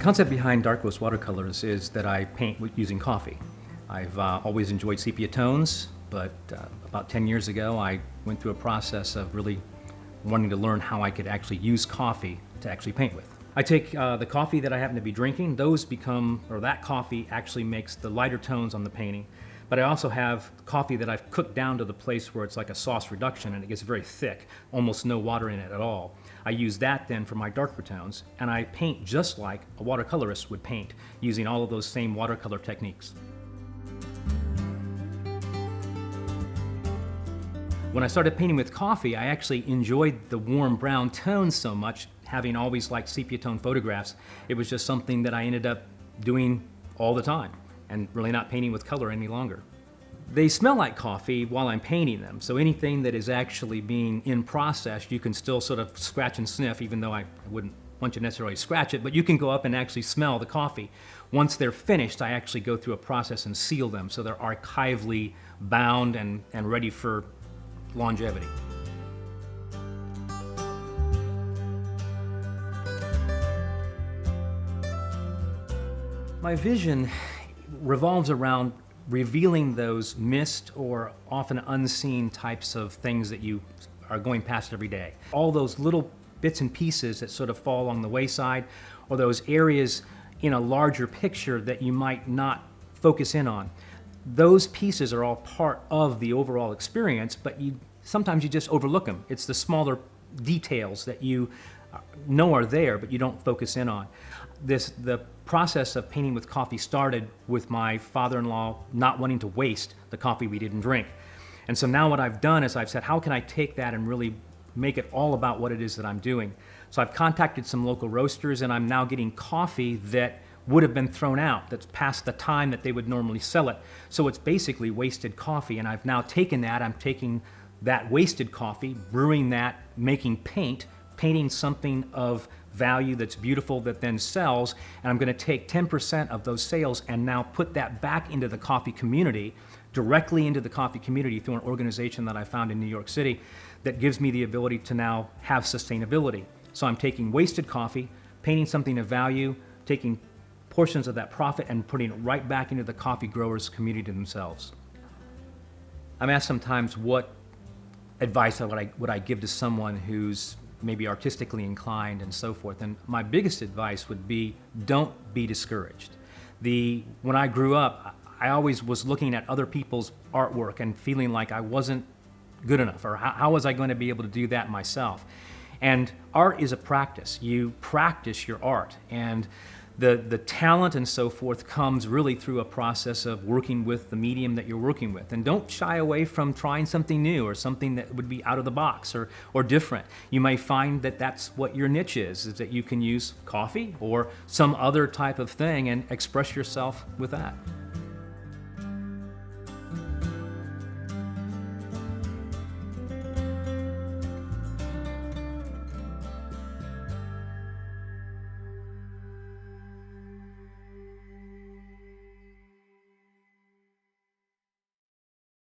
concept behind Dark Roast Watercolors is that I paint using coffee. I've always enjoyed sepia tones, but about 10 years ago I went through a process of really wanting to learn how I could actually use coffee to actually paint with. I take the coffee that I happen to be drinking, that coffee actually makes the lighter tones on the painting. But I also have coffee that I've cooked down to the place where it's like a sauce reduction and it gets very thick, almost no water in it at all. I use that then for my darker tones, and I paint just like a watercolorist would paint, using all of those same watercolor techniques. When I started painting with coffee, I actually enjoyed the warm brown tones so much, having always liked sepia tone photographs. It was just something that I ended up doing all the time and really not painting with color any longer. They smell like coffee while I'm painting them, so anything that is actually being in process, you can still sort of scratch and sniff, even though I wouldn't want you to necessarily scratch it, but you can go up and actually smell the coffee. Once they're finished, I actually go through a process and seal them so they're archivally bound and ready for longevity. My vision revolves around revealing those missed or often unseen types of things that you are going past every day. All those little bits and pieces that sort of fall along the wayside, or those areas in a larger picture that you might not focus in on. Those pieces are all part of the overall experience, but sometimes you just overlook them. It's the smaller details that you know are there, but you don't focus in on. The process of painting with coffee started with my father-in-law not wanting to waste the coffee we didn't drink. And so now what I've done is I've said, how can I take that and really make it all about what it is that I'm doing? So I've contacted some local roasters, and I'm now getting coffee that would have been thrown out, that's past the time that they would normally sell it. So it's basically wasted coffee, and I've now taken that, I'm taking that wasted coffee, brewing that, making paint, painting something of value that's beautiful that then sells, and I'm going to take 10% of those sales and now put that back into the coffee community, directly into the coffee community through an organization that I found in New York City that gives me the ability to now have sustainability. So I'm taking wasted coffee, painting something of value, taking portions of that profit and putting it right back into the coffee growers community themselves. I'm asked sometimes what advice would I give to someone who's maybe artistically inclined and so forth. And my biggest advice would be, don't be discouraged. When I grew up, I always was looking at other people's artwork and feeling like I wasn't good enough, or how was I going to be able to do that myself? And art is a practice. You practice your art, and the talent and so forth comes really through a process of working with the medium that you're working with. And don't shy away from trying something new or something that would be out of the box or different. You may find that that's what your niche is that you can use coffee or some other type of thing and express yourself with that.